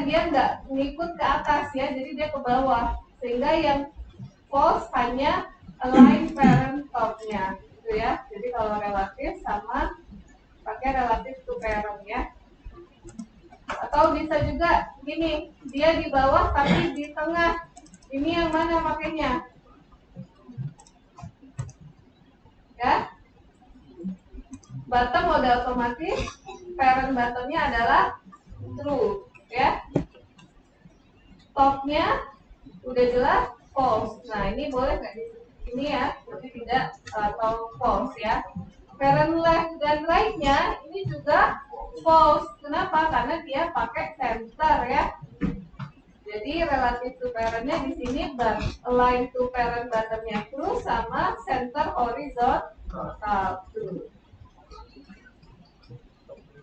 dia nggak ngikut ke atas ya, jadi dia ke bawah. Sehingga yang false hanya align parent top-nya, gitu ya. Jadi kalau relatif sama pakai relative to parent ya. Atau bisa juga gini, dia di bawah tapi di tengah. Ini yang mana makanya? Ya, bottom udah otomatis, parent bottomnya adalah true, ya. Topnya udah jelas false. Nah ini boleh nggak ini ya, tapi tidak atau false ya. Parent left dan right-nya ini juga false. Kenapa? Karena dia pakai center ya. Jadi relative to parent-nya di sini align to parent bottom-nya true sama center horizontal true.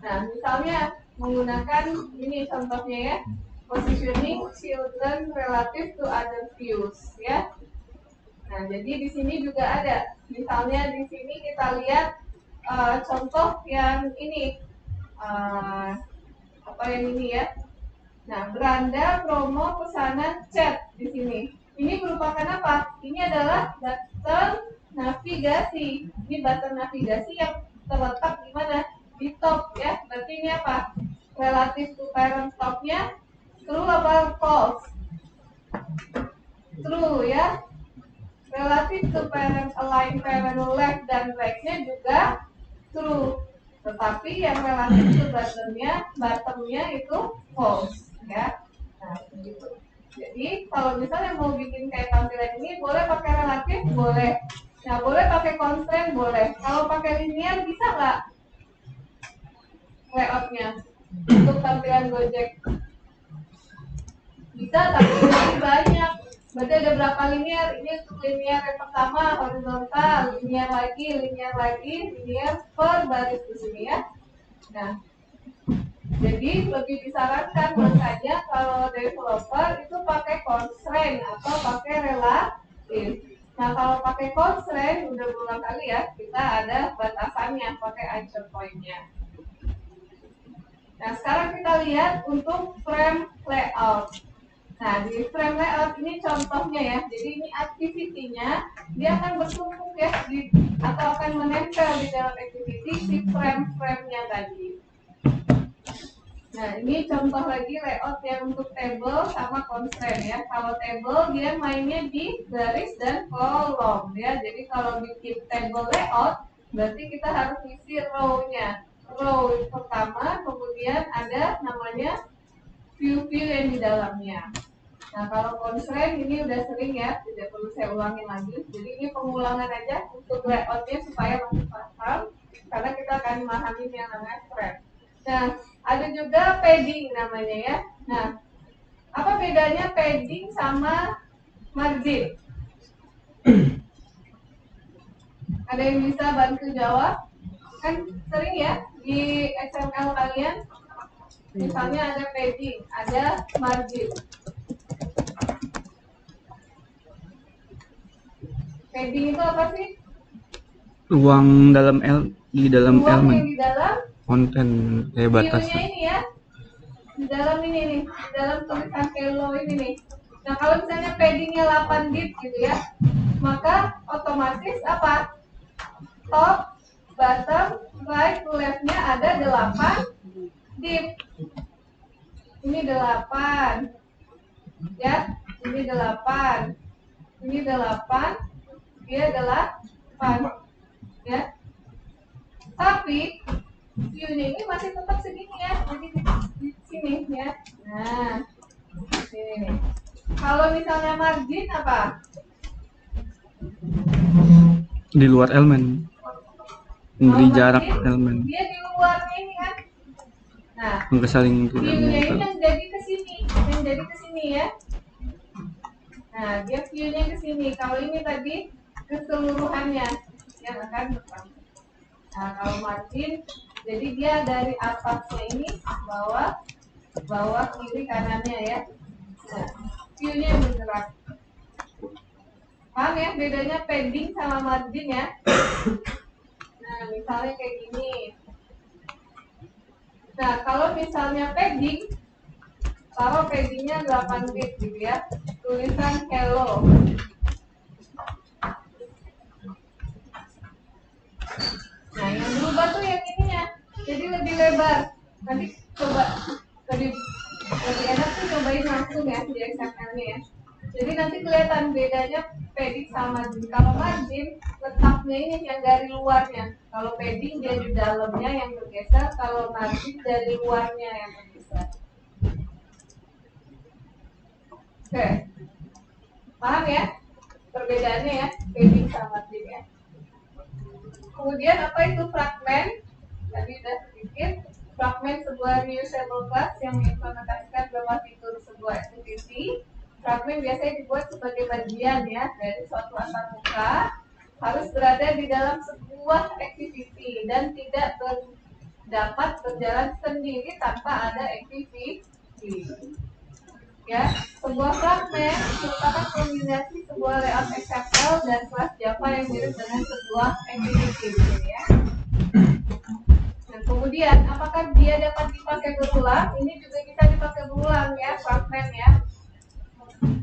Nah, misalnya menggunakan ini contohnya ya, positioning children relative to other views ya. Nah, jadi di sini juga ada. Misalnya di sini kita lihat contoh yang ini, apa yang ini ya. Nah, beranda promo pesanan chat di sini. Ini merupakan apa? Ini adalah button navigasi. Ini button navigasi yang terletak di mana? Di top ya. Berarti ini apa? Relative to parent top-nya true apa false? True ya. Relative to parent align parent left dan right-nya juga true. Tetapi yang relatif to bottomnya itu false ya. Nah, begitu. Jadi kalau misalnya mau bikin kayak tampilan ini, boleh pakai relatif, boleh. Nah, boleh pakai constraint, boleh. Kalau pakai linear bisa nggak layoutnya untuk tampilan Gojek? Bisa, tapi lebih banyak. Berarti ada berapa linear? Ini untuk linear yang pertama horizontal, linear linear per baris di sini ya. Nah, jadi lebih disarankan makanya kalau developer itu pakai constraint atau pakai relatif. Nah, kalau pakai constraint udah berulang kali ya, kita ada batasannya, pakai anchor point-nya. Nah, sekarang kita lihat untuk frame layout. Nah, di frame layout ini contohnya ya. Jadi ini activity-nya dia akan bertumpuk ya atau akan menempel di dalam activity si frame-frame-nya tadi. Nah, ini contoh lagi layout yang untuk table sama constraint ya. Kalau table dia mainnya di baris dan kolom ya. Jadi kalau bikin table layout berarti kita harus isi row-nya. Row pertama, kemudian ada namanya view-view yang di dalamnya. Nah, kalau constraint ini udah sering ya, tidak perlu saya ulangin lagi. Jadi ini pengulangan aja untuk layoutnya supaya masih paham, karena kita akan memahami yang namanya frame. Nah, ada juga padding namanya ya. Nah, apa bedanya padding sama margin? Ada yang bisa bantu jawab? Kan sering ya di XML kalian, misalnya ada padding, ada margin. Padding itu apa sih? Ruang dalam di dalam ruang elemen yang di dalam konten kayak batasan. ini ya, di dalam ini nih, di dalam tulisan hello ini nih. Nah, kalau misalnya paddingnya 8 bit gitu ya, maka otomatis apa? Top, bottom, right, left-nya ada 8 div. Ini 8 ya, ini 8, ini 8, dia 8 ya. Tapi view-nya ini masih tetap segini ya, jadi di sini ya. Nah, sini nih. Kalau misalnya margin apa? Di luar elemen, memberi jarak elemen. Dia di luar ini kan. Nah, saling view-nya ini yang jadi ke sini, ya. Nah, dia view-nya ke sini. Kalau ini tadi keseluruhannya yang akan bertambah. Nah, kalau margin, jadi dia dari atasnya ini bawah kiri kanannya ya. Nah, view-nya bergerak. Paham ya bedanya padding sama margin ya? Nah, misalnya kayak gini. Nah, kalau misalnya padding taruh paddingnya 8 bit gitu ya, tulisan hello. Nah yang berubah tuh yang ininya, jadi lebih lebar. Nanti coba lebih enak tuh cobain langsung ya di XML-nya ya. Jadi nanti kelihatan bedanya padding sama margin. Kalau margin letaknya ini yang dari luarnya. Kalau padding dia di dalamnya yang bergeser, kalau margin dari luarnya yang bergeser. Oke, paham ya perbedaannya ya padding sama margin ya. Kemudian apa itu fragment? Tadi udah sedikit. Fragment sebuah reusable class yang mengimplementasikan beberapa fitur sebuah activity. Fragment biasanya dibuat sebagai bagian ya dari suatu antarmuka, harus berada di dalam sebuah activity dan tidak dapat berjalan sendiri tanpa ada activity. Ya, sebuah fragment merupakan kombinasi sebuah layout XML dan kelas Java yang mirip dengan sebuah activity ya. Nah, kemudian apakah dia dapat dipakai berulang? Ini juga bisa dipakai berulang ya, fragment ya.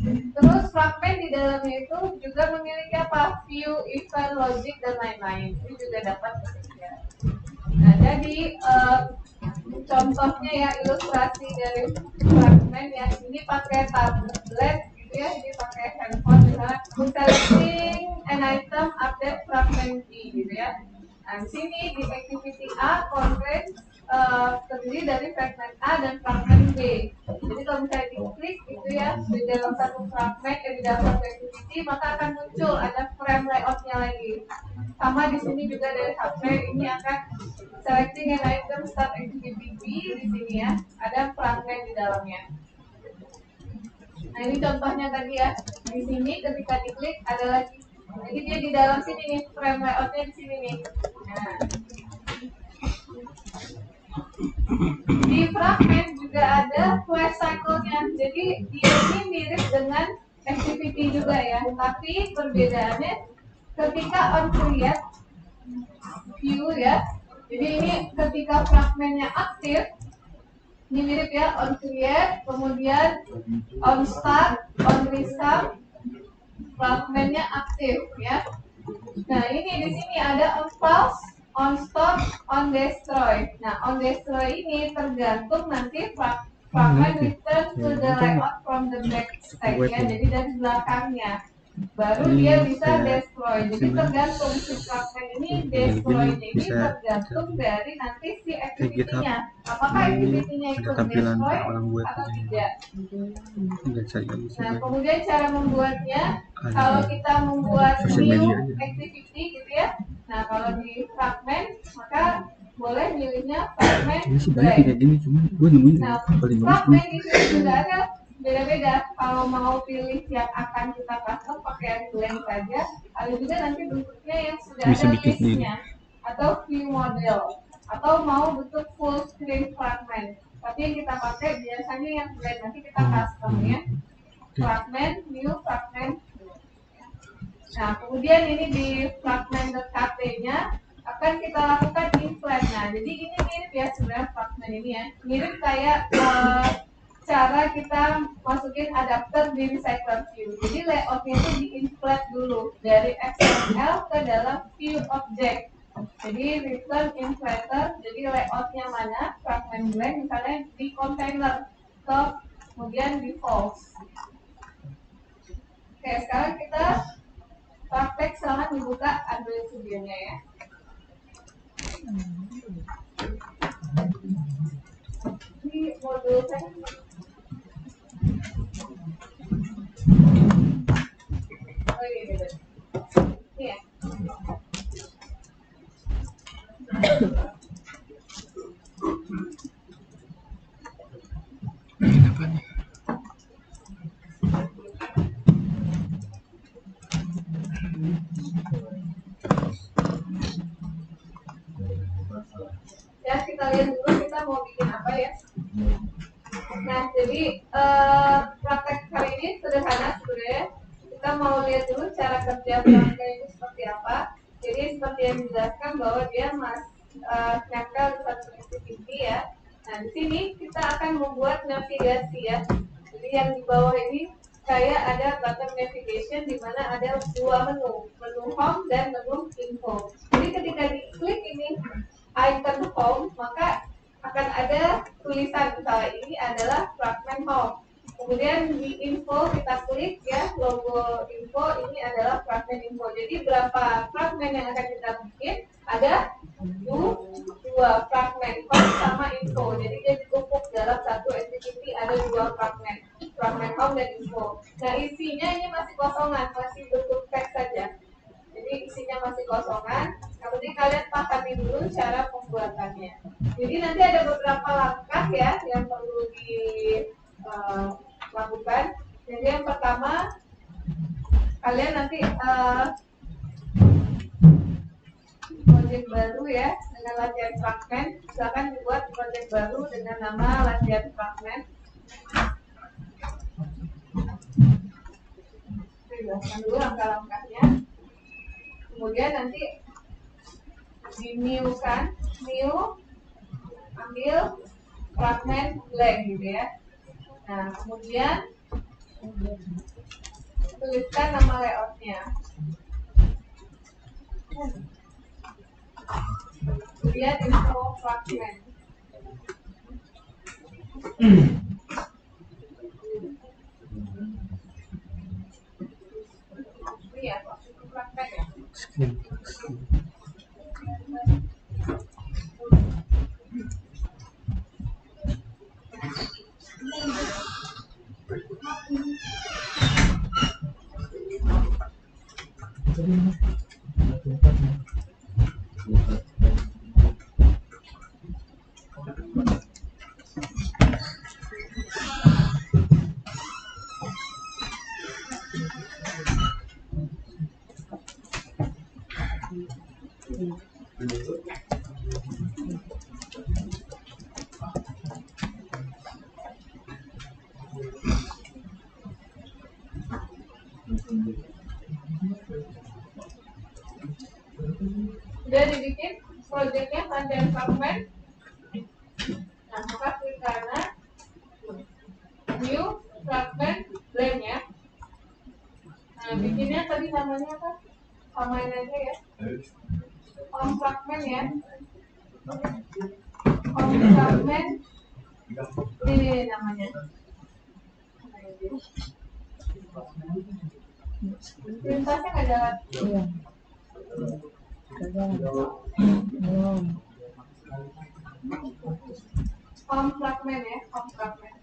Terus fragment di dalamnya itu juga memiliki apa? View, event, logic, dan lain-lain. Ini juga dapat bekerja. Nah, jadi contohnya ya ilustrasi dari fragment ya. Ini pakai tablet gitu ya. Ini pakai handphone misalnya. Selecting an item update fragment key gitu ya. Nah, di sini di activity A contains terdiri dari fragment A dan fragment B. Jadi kalau misalnya diklik itu ya di dalam satu fragment di dalam satu activity, maka akan muncul ada frame layoutnya lagi. Sama di sini juga dari HP ini akan selecting an item start activity B di sini ya, ada fragment di dalamnya. Nah ini contohnya tadi ya, di sini ketika diklik ada lagi. Jadi dia di dalam sini nih, frame layoutnya di sini nih. Nah. Di fragment juga ada flash cycle-nya. Jadi ini mirip dengan activity juga ya, tapi perbedaannya ketika on create view ya. Jadi ini ketika fragmentnya aktif, ini mirip ya, on create, kemudian on start, on restart, fragmentnya aktif ya. Nah ini di sini ada on pause, on stop, on destroy. Nah on destroy ini tergantung nanti fragment return to the layout from the back stack ya. Jadi dari belakangnya baru dia bisa destroy. Jadi tergantung si fragment ini destroy-nya ini tergantung dari nanti si activity-nya. Apakah activity-nya itu destroy atau tidak. Nah kemudian cara membuatnya, kalau kita membuat new activity gitu ya. Nah kalau di fragment maka boleh milihnya fragment blank. Nah fragment itu juga ada beda-beda. Kalau mau pilih yang akan kita custom pakai yang blank saja, ada juga nanti bentuknya yang sudah ada listnya atau view model, atau mau bentuk full screen fragment. Tapi yang kita pakai biasanya yang blank, nanti kita custom ya. Fragment, new fragment. Nah kemudian ini di fragment.kt-nya akan kita lakukan implant. Nah jadi ini mirip ya sebenarnya fragment ini ya, mirip kayak cara kita masukin adapter di recycler view. Jadi layoutnya itu di-implant dulu dari XML ke dalam view object. Jadi return implanter, jadi layoutnya mana, fragment blank misalnya di container, top, kemudian di false. Oke, sekarang kita praktek, selamat dibuka Android Studio-nya ya. Ini modul saya. Oh iya, beda. Ini ya. Kenapa nih? Ya kita lihat dulu kita mau bikin apa ya. Nah jadi praktek kali ini sederhana sebenarnya. Kita mau lihat dulu cara kerja fragment itu seperti apa. Jadi seperti yang dijelaskan bahwa dia nempel di satu activity ya. Nah, di sini kita akan membuat navigasi ya. Jadi yang di bawah ini kayak ada button navigation di mana ada dua menu home dan menu info. Jadi ketika diklik ini icon home, maka akan ada tulisan misalnya ini adalah fragment home. Kemudian di info kita klik ya logo info, ini adalah fragment info. Jadi berapa fragment yang akan kita bikin? Ada dua fragment home sama info. Jadi dia ditumpuk dalam satu activity, ada dua fragment home dan info. Nah isinya ini masih kosongan, masih bentuk teks saja. Jadi isinya masih kosongan. Yang penting kalian pahami dulu cara pembuatannya. Jadi nanti ada beberapa langkah ya yang perlu dilakukan. Jadi yang pertama kalian nanti project baru ya dengan latihan fragment. Silakan dibuat project baru dengan nama latihan fragment. Jelaskan dulu langkah-langkahnya. Kemudian nanti di new kan, new ambil fragment blank gitu ya. Nah kemudian tuliskan nama layoutnya. Kemudian info fragment. Ini ya fragment ya. Sudah dibikin projectnya latihan fragment. Nah maka klik kanan new fragment blank ya. Nah bikinnya tadi namanya apa? Samain aja ya. On fragment ya. On fragment ini namanya. Perintahnya nggak jalan. Iya. Home fragment ya, home fragment.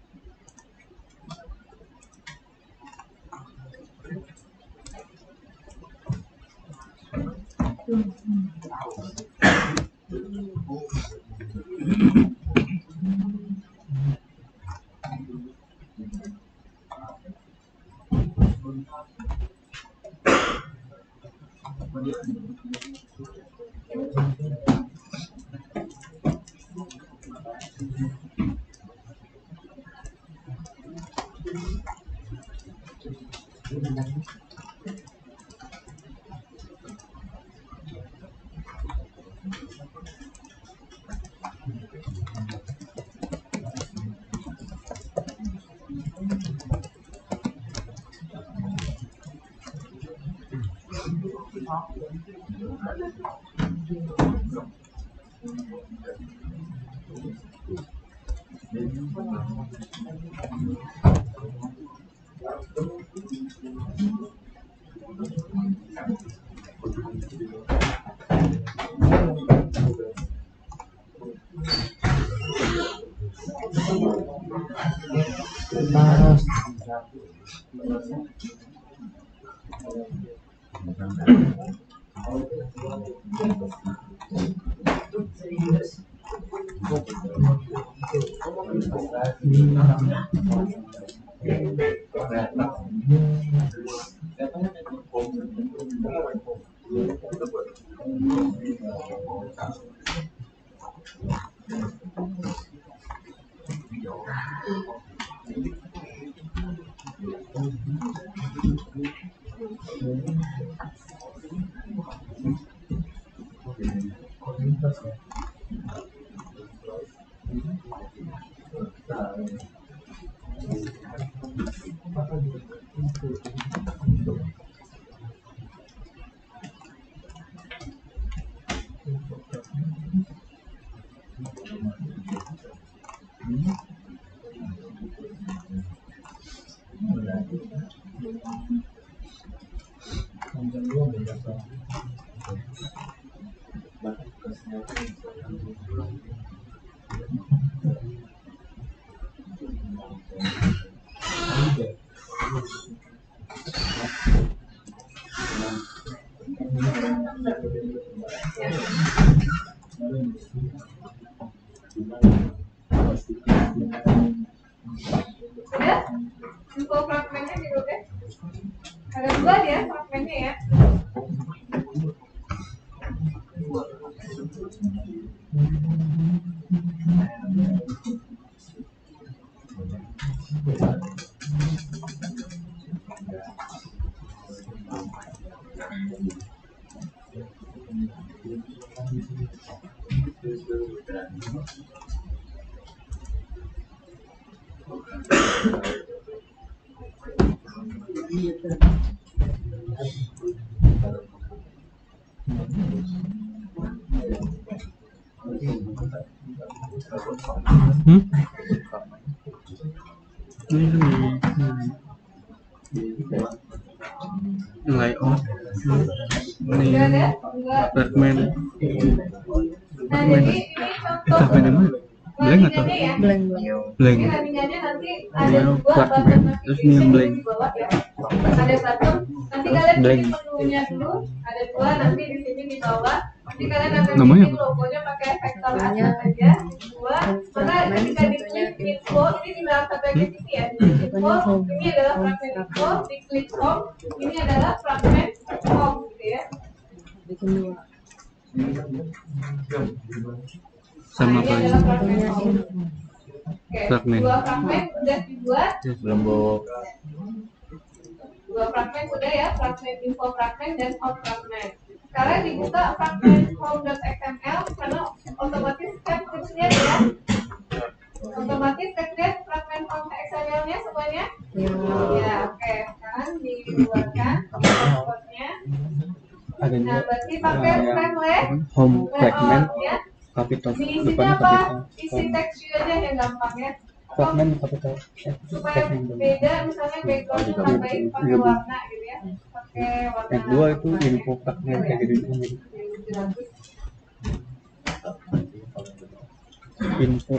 Udah? Info fragmennya gitu deh. Ada dua ya fragmennya ya. Ini kan layout. Ini Enggak ada? Enggak. fragmen. Nah, jadi ini contoh Fragmen yang mana? Blank atau? landingannya ya. Blank. Blank. Ini landingannya nanti ada Ini dua fragmen, button terus ini yang notification blank. di bawah ya. Ada button. Nanti kalian Blank. pilih menunya dulu. Ada dua nanti di sini di bawah. Nanti kalian akan Namanya bikin apa? logonya pakai vektor Namanya aja. Dua. Maka fragmen, ketika diklik info, ini tinggal sampai ke sini ya. Info, home. ini adalah fragmen info. Diklik home, ini adalah fragmen home gitu ya. Bikin dua. Sama Nah, ini apa adalah ini? fragmen Contohnya home. info. Oke, Fragmen. dua fragmen udah dibuat. belum bu. Dua fragmen udah ya, fragmen info fragmen dan home fragmen. Sekarang dibuka fragmen home.xml karena otomatis kan teksnya ya. Otomatis teksnya fragmen home XML-nya semuanya. Ya. Ya, oke. Sekarang dikeluarkan password-nya. Ada Nah, berarti pakai framework home fragment layout-nya. capital Diisinya depannya apa? capital. Isi teks aja yang gampang ya. Fragment capital. Supaya beda, misalnya background-nya tambahin pakai warna gitu ya. Pakai warna. Yang kedua itu info fragment kayak gitu. Info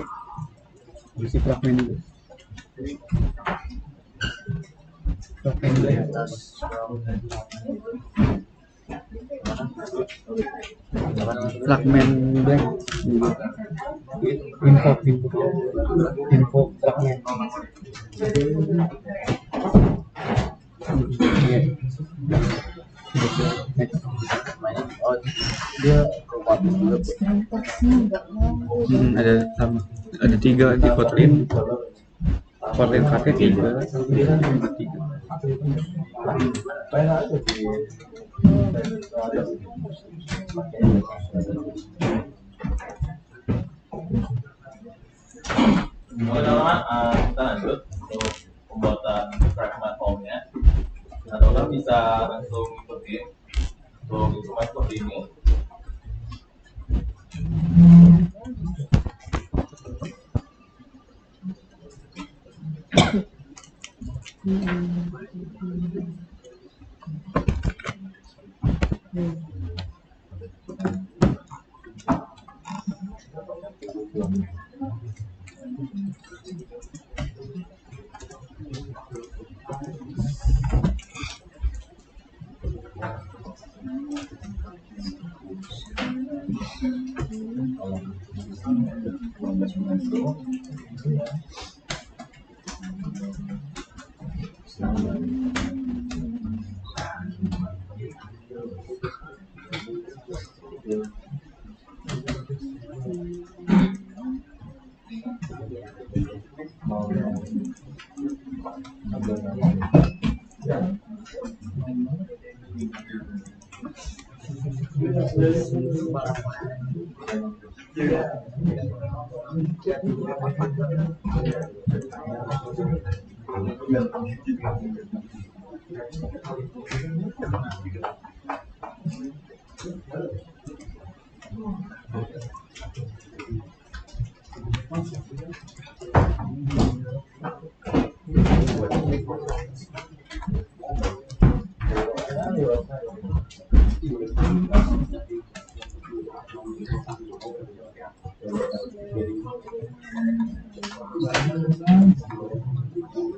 isi fragmen itu. Fragmen blank. Fragmen blank. Info fragmen. Iya. Next. Oh, dia kekuatan juga bu. Yang teksnya nggak mau. Ada sama, ada tiga di Kotlin. Kotlin pakai tiga. Oke teman-teman, kita lanjut untuk pembuatan fragment home-nya. Nah, teman-teman bisa langsung ikutin untuk instrumen seperti ini.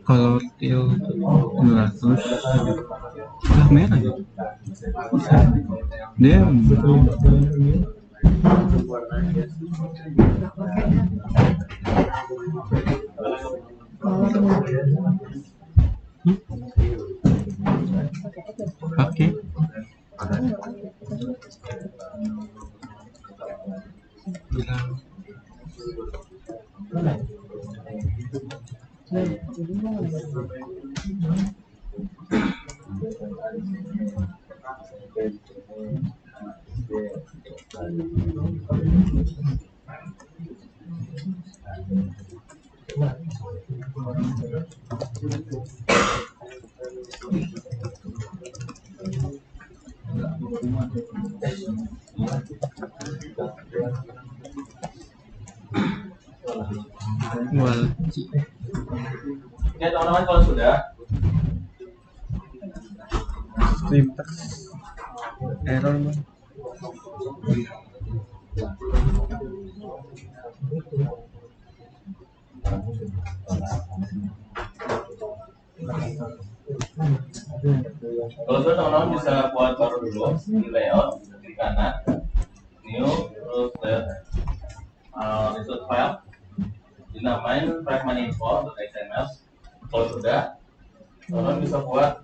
Kalau til 200 udah merah ya. Dia pakai bilang walci. Oke teman-teman, kalau sudah Lintas error bang. kalau sudah teman-teman bisa buat baru dulu di layout di kanan, new, terus layout insert file, dinamain fragment info.xml. Kalau sudah, teman-teman bisa buat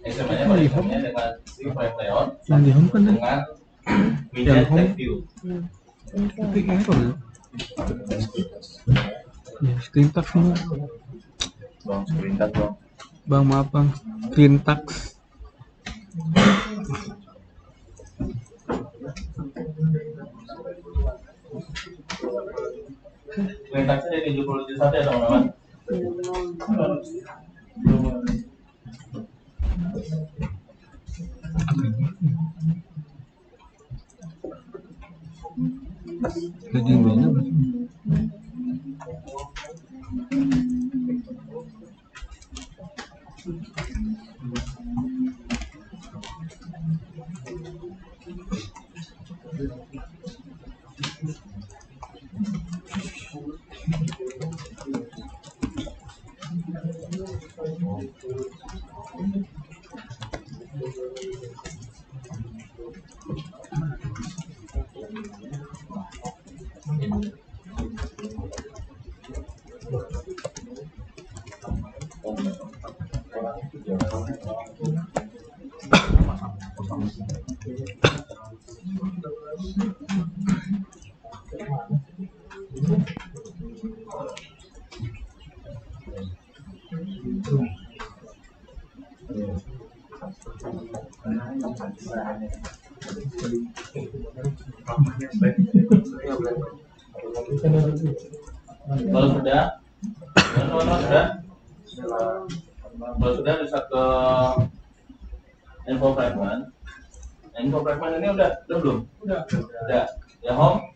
XML-nya dengan si frame layout Yang di home kan dengan widget text view. tapi error ya. Ya, screen tax semua. Bang, sebentar bang. Bang maaf bang, screen tax. Perintahnya dari 71 ya teman-teman. Jadi mana? Kalau sudah, kalau sudah bisa ke info fragment. Info fragment ini udah belum? Udah. Ya home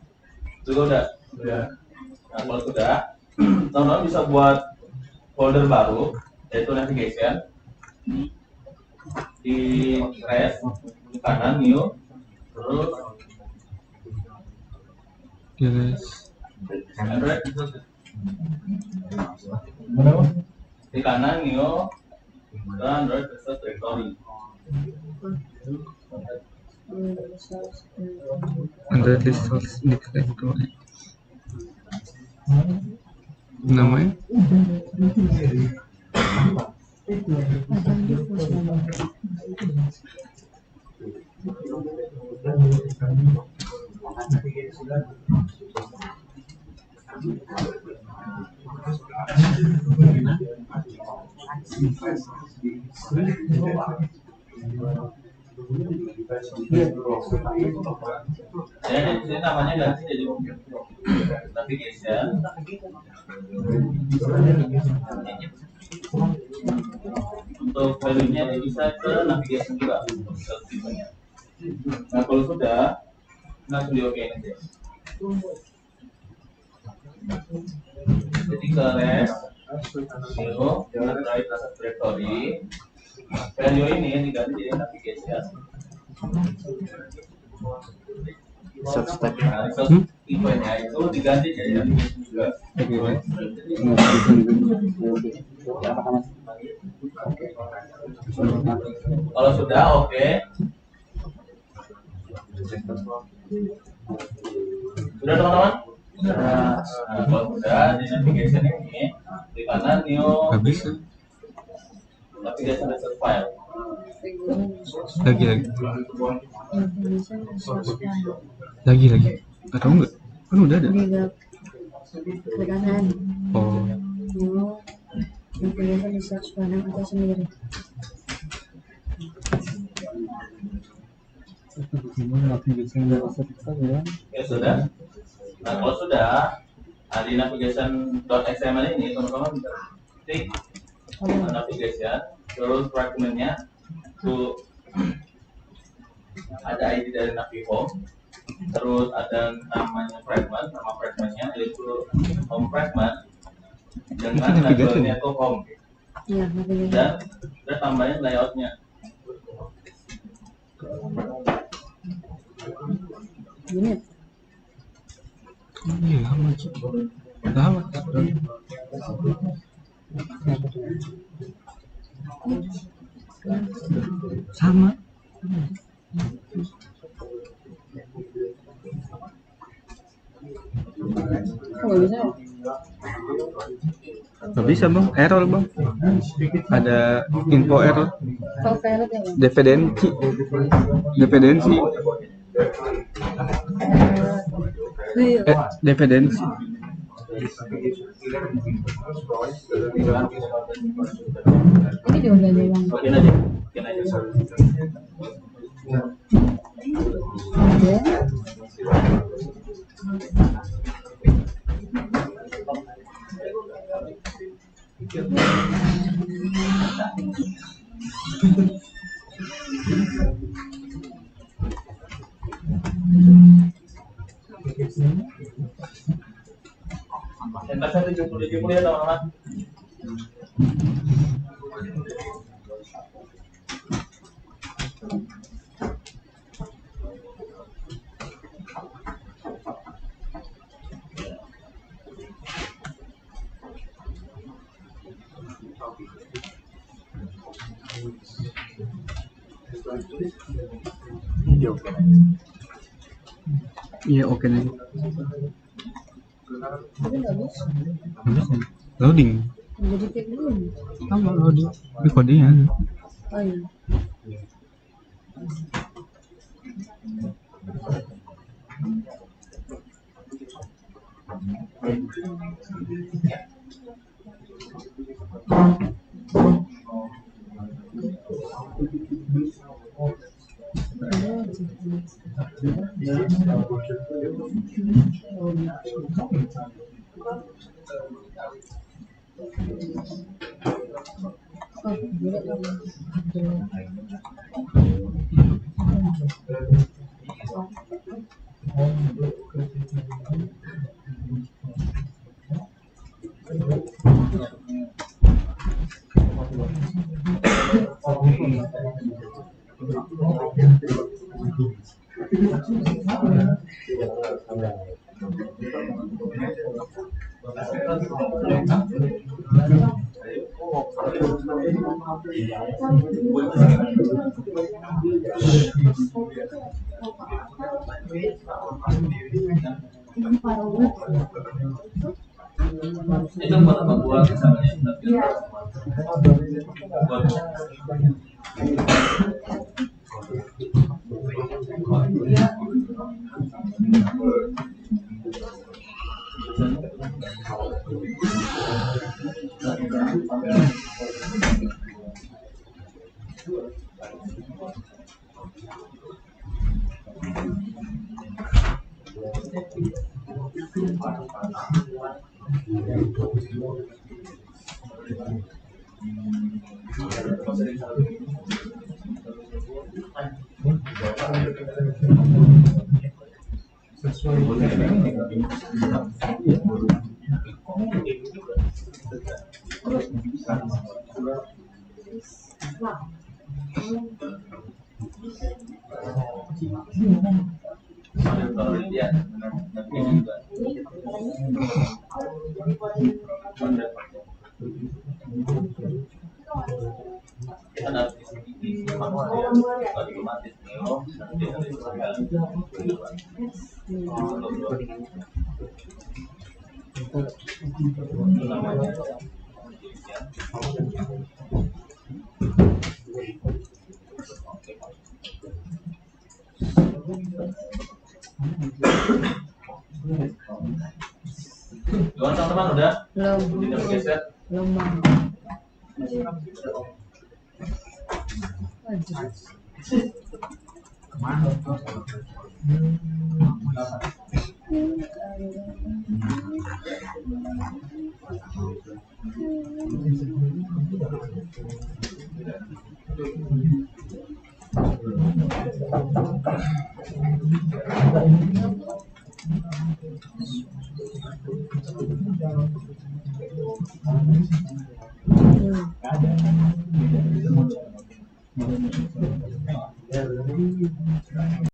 juga udah. Nah kalau sudah, teman-teman bisa buat folder baru yaitu navigation di trash di kanan new, terus Yes. Android di kanan new ke Android resource directory. Android resource directory. Namanya? Jadi di sini namanya ganti jadi navigation. Untuk value-nya ini bisa ke navigation juga, ke tipenya. Nah kalau sudah, langsung di OK aja. Jadi ke rest, new, write as directory. Value ini diganti jadi navigation. Substack. Nah, tipenya itu diganti jadi navigation juga. Kalau sudah oke. Sudah teman-teman? Nah, kalau sudah di navigation ini di kanan new Nggak bisa. navigation reset file. Lagi. Atau enggak? Kan udah ada. Ke kanan. Oh. Mau navigasi di search kanan atau sendiri. Oke sudah. Nah kalau sudah, di navigation.xml ini teman-teman klik navigation, terus fragmentnya tuh ada ID dari Navihome, terus ada namanya fragment, nama fragmentnya yaitu home fragment dengan labelnya tuh home, Iya, navigasi. dan kita tambahin layoutnya. Ini. Iya, lama. Sama. Kok nggak bisa? Nggak bisa bang, error bang. Ada info error. Kalau Violet ya bang? Dependensi. Iya. Dependensi. Ini juga nggak ada bang. Oke aja, oke aja. Ada. Entasnya 70 ya teman-teman. Iya oke nih. Tapi nggak bisa. Loading. Jadi kayak gini. Sama loading. Ini kodenya ada. Oh iya. Oh, gila bang. Itu buat apa buat misalnya buat Kalau dia nanti juga kan harus isi manual ya, kalau otomatis neo nanti harus namanya gimana teman-teman udah? Belum. Tidak bergeser? Belum, Bang.